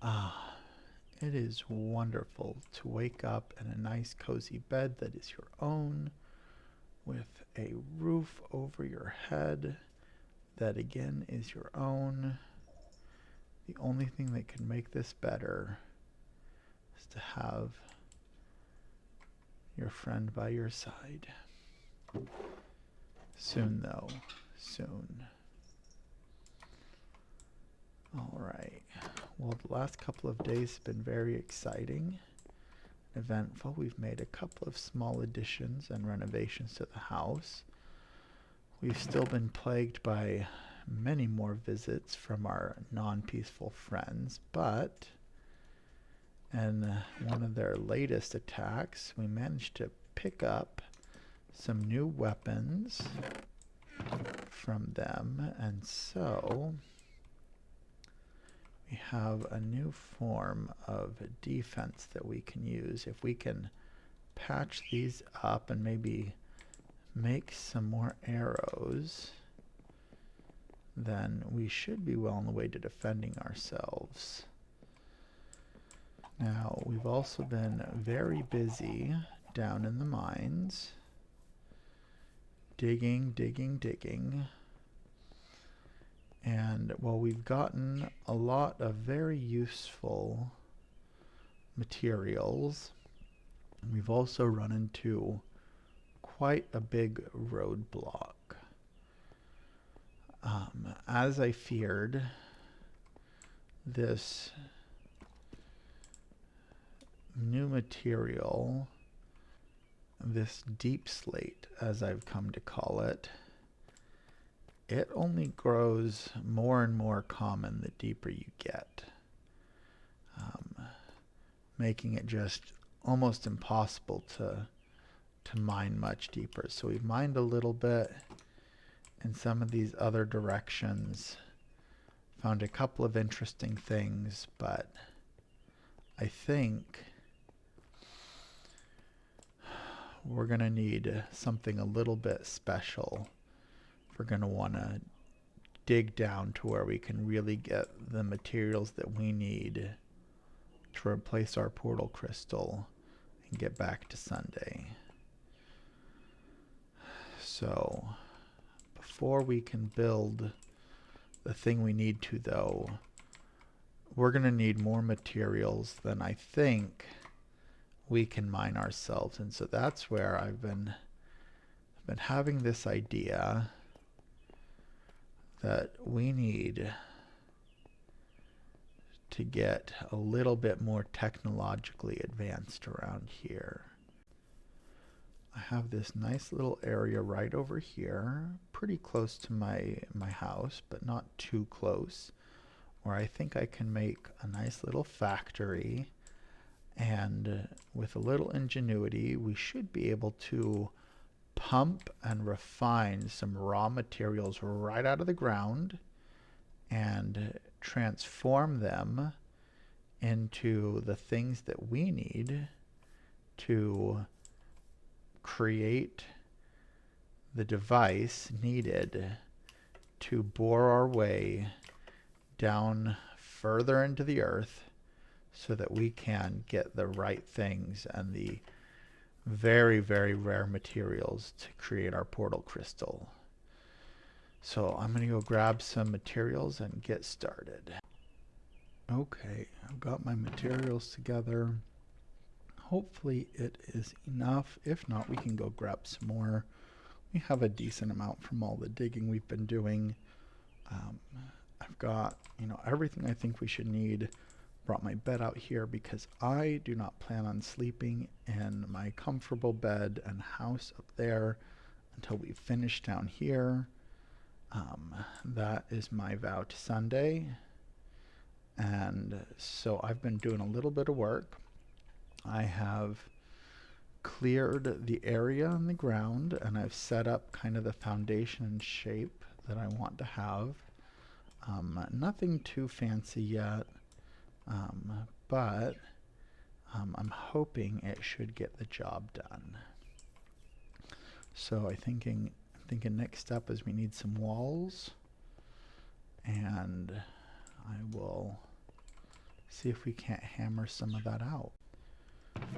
Ah, it is wonderful to wake up in a nice cozy bed that is your own, with a roof over your head that again is your own. The only thing that can make this better is to have your friend by your side. Soon, though. Soon. Alright. Well, the last couple of days have been very exciting, eventful. We've made a couple of small additions and renovations to the house. We've still been plagued by many more visits from our non-peaceful friends, but in one of their latest attacks, we managed to pick up some new weapons from them, and so we have a new form of defense that we can use. If we can patch these up and maybe make some more arrows, then we should be well on the way to defending ourselves. Now, we've also been very busy down in the mines, digging. And while we've gotten a lot of very useful materials, we've also run into quite a big roadblock. As I feared, this new material, this deep slate, as I've come to call it, it only grows more and more common the deeper you get, making it just almost impossible to mine much deeper. So we've mined a little bit in some of these other directions, found a couple of interesting things, but I think we're going to need something a little bit special. We're going to want to dig down to where we can really get the materials that we need to replace our portal crystal and get back to Sunday. So before we can build the thing we need to, though, we're going to need more materials than I think we can mine ourselves. And so that's where I've been having this idea that we need to get a little bit more technologically advanced around here. I have this nice little area right over here, pretty close to my house, but not too close, where I think I can make a nice little factory, and with a little ingenuity we should be able to pump and refine some raw materials right out of the ground and transform them into the things that we need to create the device needed to bore our way down further into the earth so that we can get the right things and the very, very rare materials to create our portal crystal. So I'm going to go grab some materials and get started. Okay, I've got my materials together. Hopefully it is enough. If not, we can go grab some more. We have a decent amount from all the digging we've been doing. I've got, everything I think we should need. Brought my bed out here because I do not plan on sleeping in my comfortable bed and house up there until we finish down here. That is my vow to Sunday. And so I've been doing a little bit of work. I have cleared the area on the ground and I've set up kind of the foundation and shape that I want to have. Nothing too fancy yet. But I'm hoping it should get the job done. So I'm thinking next step is we need some walls, and I will See if we can't hammer some of that out.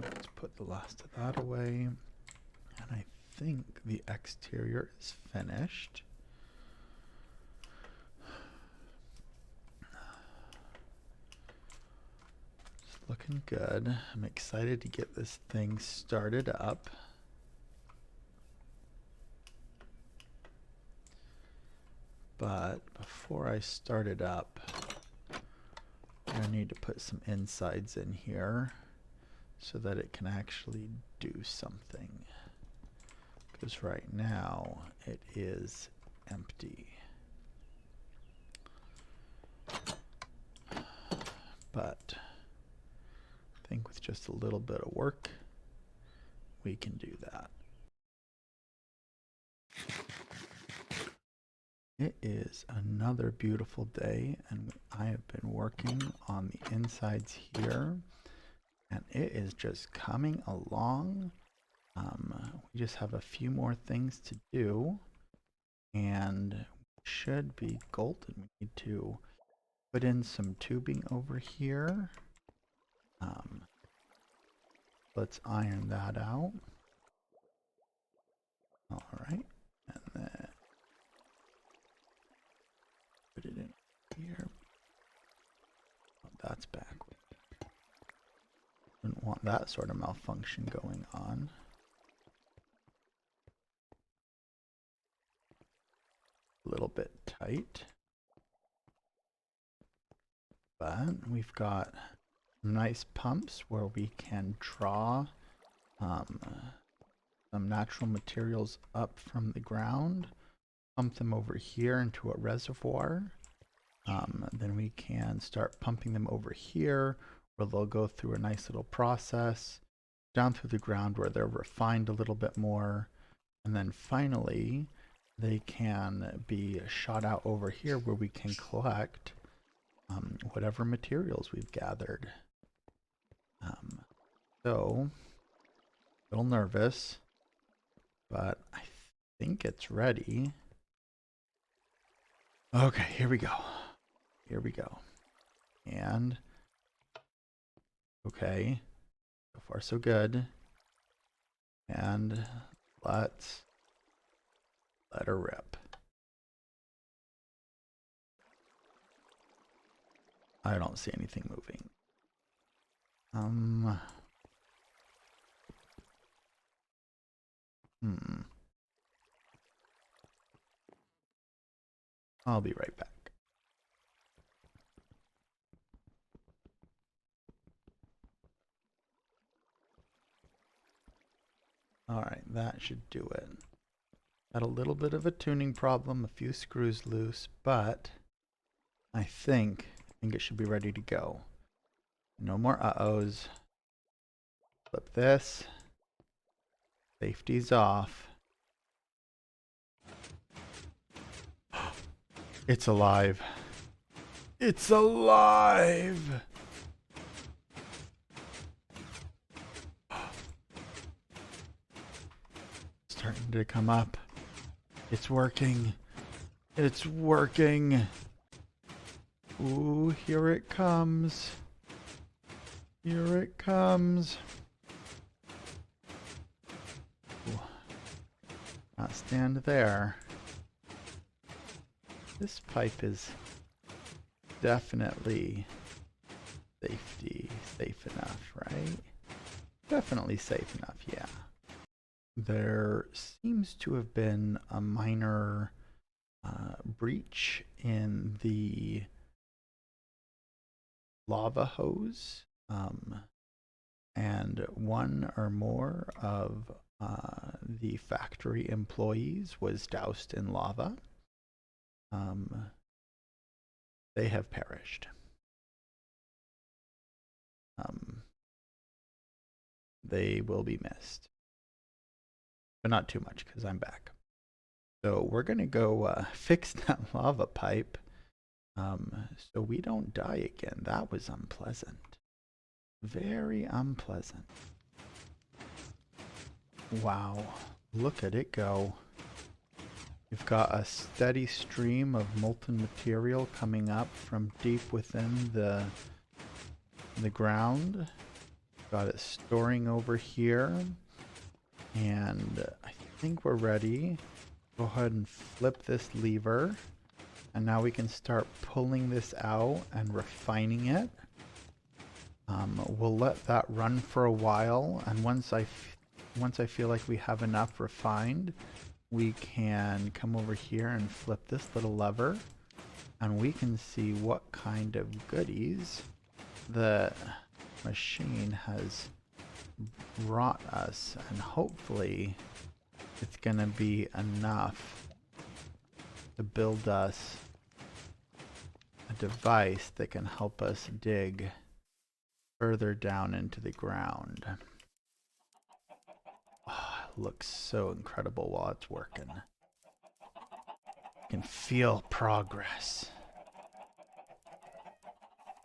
Let's put the last of that away. And I think the exterior is finished. It's looking good. I'm excited to get this thing started up. But before I start it up, I need to put some insides in here so that it can actually do something. Because right now it is empty. But I think with just a little bit of work, we can do that. It is another beautiful day, and I have been working on the insides here, and it is just coming along. We just have a few more things to do, and we should be golden. We need to put in some tubing over here. Let's iron that out. All right, and then put it in here. Oh, that's backward. Wouldn't want that sort of malfunction going on. A little bit tight. But we've got nice pumps where we can draw some natural materials up from the ground, pump them over here into a reservoir. Then we can start pumping them over here where they'll go through a nice little process down through the ground where they're refined a little bit more. And then finally, they can be shot out over here where we can collect whatever materials we've gathered. So, a little nervous, but I think it's ready. Okay, here we go. Here we go. And, okay, so far so good. And let's let her rip. I don't see anything moving. I'll be right back. Alright, that should do it. Had a little bit of a tuning problem, a few screws loose, but I think it should be ready to go. No more uh-ohs. Flip this. Safety's off. It's alive. It's alive! Starting to come up. It's working. It's working. Ooh, here it comes. Here it comes. Ooh. Not stand there. This pipe is definitely safe enough, right? Definitely safe enough, yeah. There seems to have been a minor breach in the lava hose, and one or more of the factory employees was doused in lava. They have perished. They will be missed, but not too much because I'm back. So we're gonna go fix that lava pipe so we don't die again. That was unpleasant. Very unpleasant. Wow, look at it go. We've got a steady stream of molten material coming up from deep within the the ground. Got it storing over here. And I think we're ready. Go ahead and flip this lever. And now we can start pulling this out and refining it. We'll let that run for a while. And once I feel like we have enough refined, we can come over here and flip this little lever. And we can see what kind of goodies the machine has brought us, and hopefully it's gonna be enough to build us a device that can help us dig further down into the ground. Oh, it looks so incredible while it's working. I can feel progress.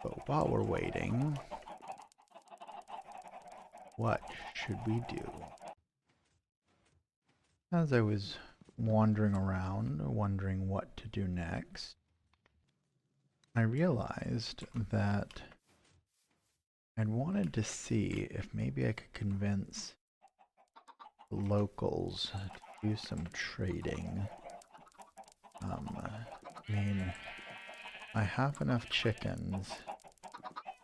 But while we're waiting, what should we do? As I was wandering around, wondering what to do next, I realized that I'd wanted to see if maybe I could convince locals to do some trading. I mean, I have enough chickens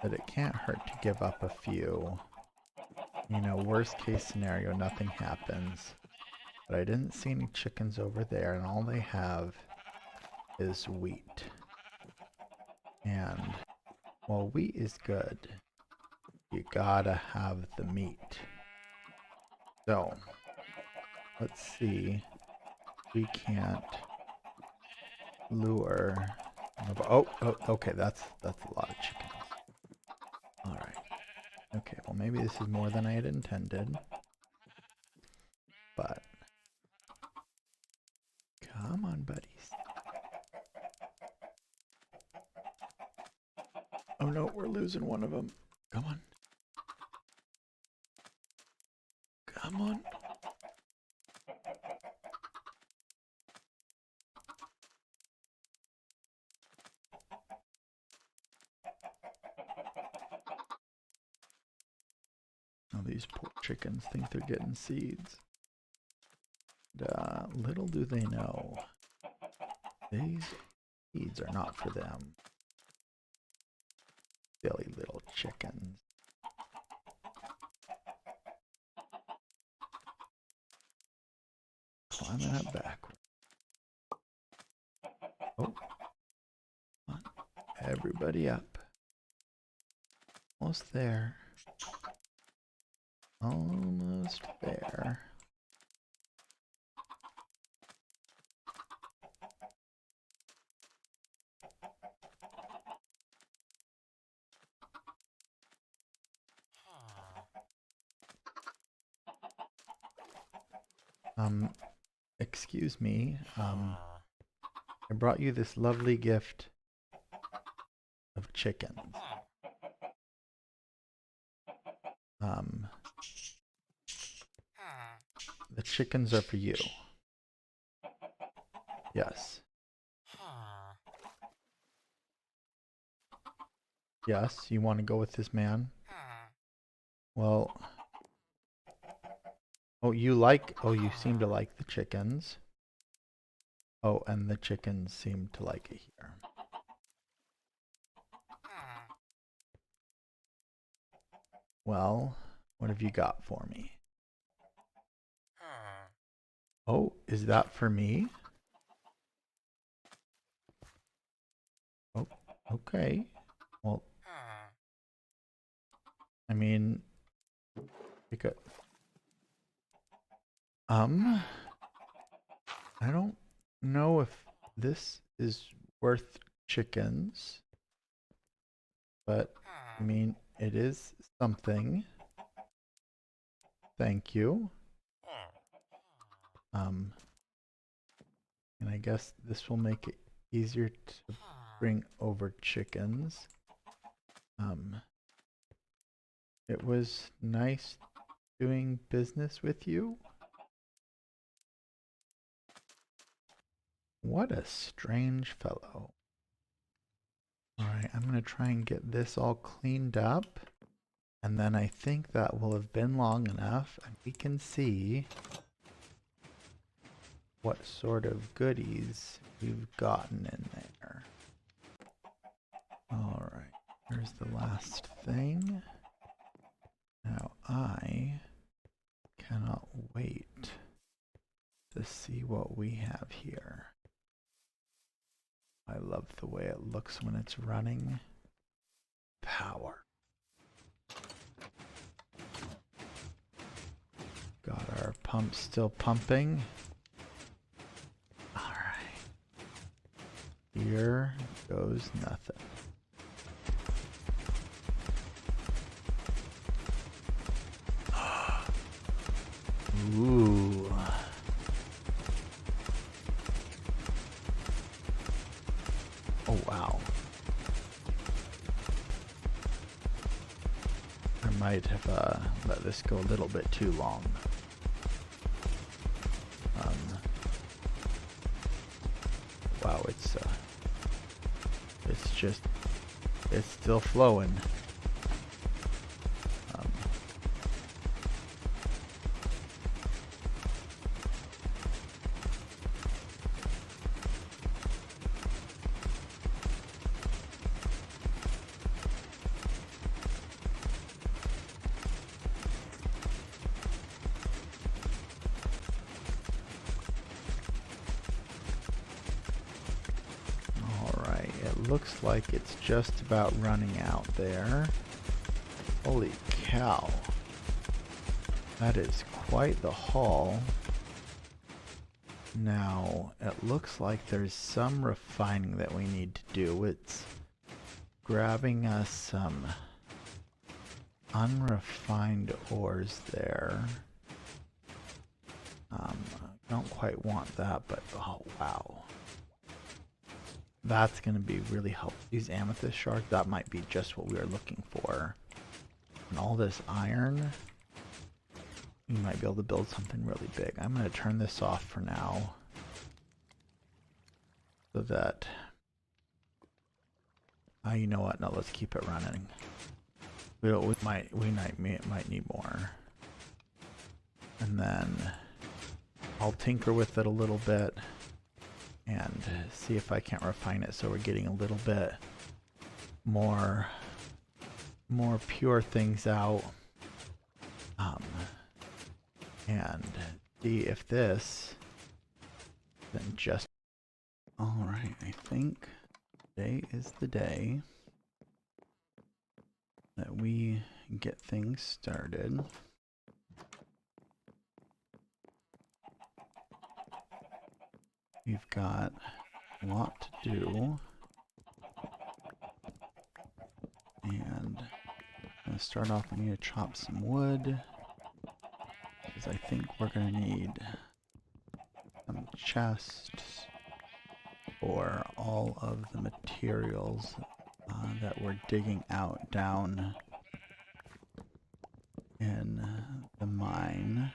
that it can't hurt to give up a few. You know, worst case scenario, nothing happens. But I didn't see any chickens over there, and all they have is wheat. And while wheat is good, you gotta have the meat. So, let's see. We can't lure. Oh, okay, that's a lot of chickens. Alright. Okay, well maybe this is more than I had intended. But come on, buddies. Oh no, we're losing one of them. Come on. Come on. Oh, these poor chickens think they're getting seeds. And, little do they know, these seeds are not for them. Silly little chickens. Climbing up backward. Oh, come on. Everybody up. Almost there. Almost there. Excuse me. I brought you this lovely gift of chickens. The chickens are for you. Yes. Yes, you want to go with this man? Well, oh, you seem to like the chickens. Oh, and the chickens seem to like it here. Well, what have you got for me? Oh, is that for me? Oh, okay. Well, I mean, because I don't know if this is worth chickens, but I mean, it is something. Thank you. And I guess this will make it easier to bring over chickens. It was nice doing business with you. What a strange fellow. Alright, I'm going to try and get this all cleaned up. And then I think that will have been long enough, and we can see what sort of goodies we've gotten in there. Alright, here's the last thing. Now I cannot wait to see what we have here. I love the way it looks when it's running. Power. Got our pump still pumping. Alright. Here goes nothing. Ooh. Oh wow. I might have let this go a little bit too long. Wow, it's still flowing. Looks like it's just about running out there. Holy cow. That is quite the haul. Now, it looks like there's some refining that we need to do. It's grabbing us some unrefined ores there. I don't quite want that, but oh wow. That's going to be really helpful. These amethyst shards, that might be just what we are looking for. And all this iron, we might be able to build something really big. I'm going to turn this off for now. So that... you know what? No, let's keep it running. We might need more. And then I'll tinker with it a little bit. And see if I can't refine it so we're getting a little bit more pure things out. And see if this then just... Alright, I think today is the day that we get things started. We've got a lot to do, and I'm going to start off. I need to chop some wood, because I think we're going to need some chests for all of the materials that we're digging out down in the mine.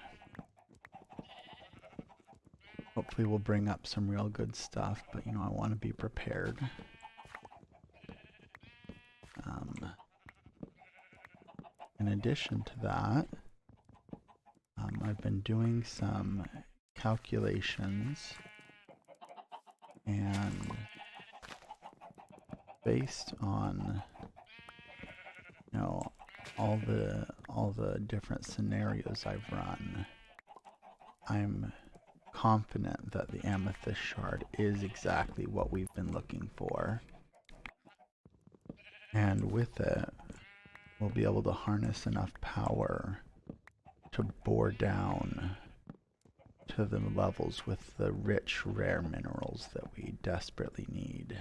Hopefully we'll bring up some real good stuff, but you know, I want to be prepared. In addition to that, I've been doing some calculations, and based on, you know, all the different scenarios I've run, I'm confident that the amethyst shard is exactly what we've been looking for. And with it, we'll be able to harness enough power to bore down to the levels with the rich, rare minerals that we desperately need.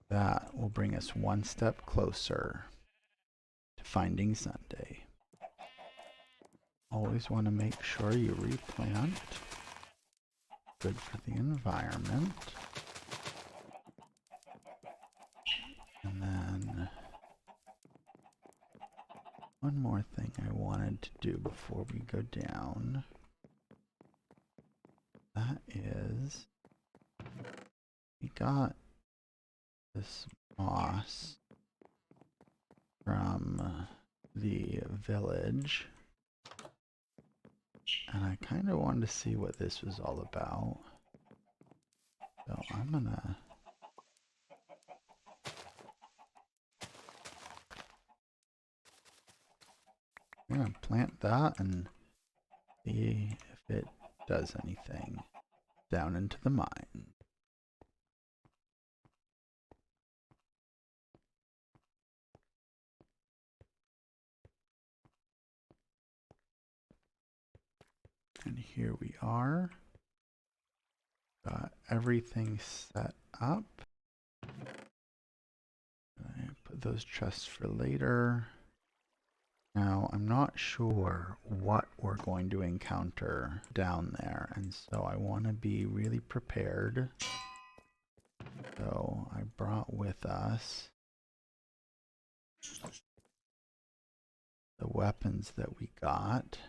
That will bring us one step closer to finding Sunday. Always want to make sure you replant. Good for the environment. And then one more thing I wanted to do before we go down. That is is we got this moss from the village, and I kind of wanted to see what this was all about. So I'm gonna plant that and see if it does anything down into the mine. And here we are. Got everything set up. I put those chests for later. Now, I'm not sure what we're going to encounter down there, and so I want to be really prepared. So I brought with us the weapons that we got.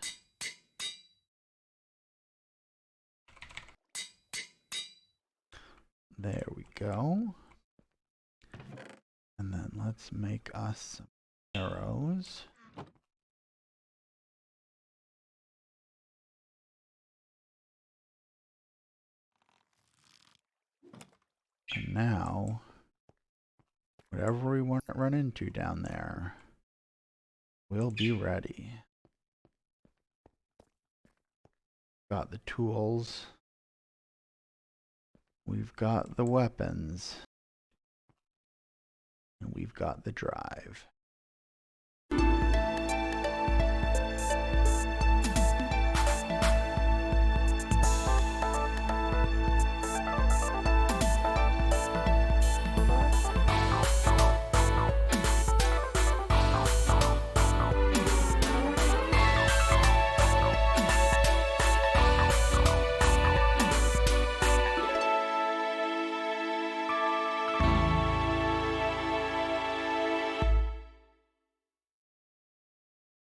There we go. And then let's make us some arrows. And now, whatever we want to run into down there, we'll be ready. Got the tools. We've got the weapons. And we've got the drive.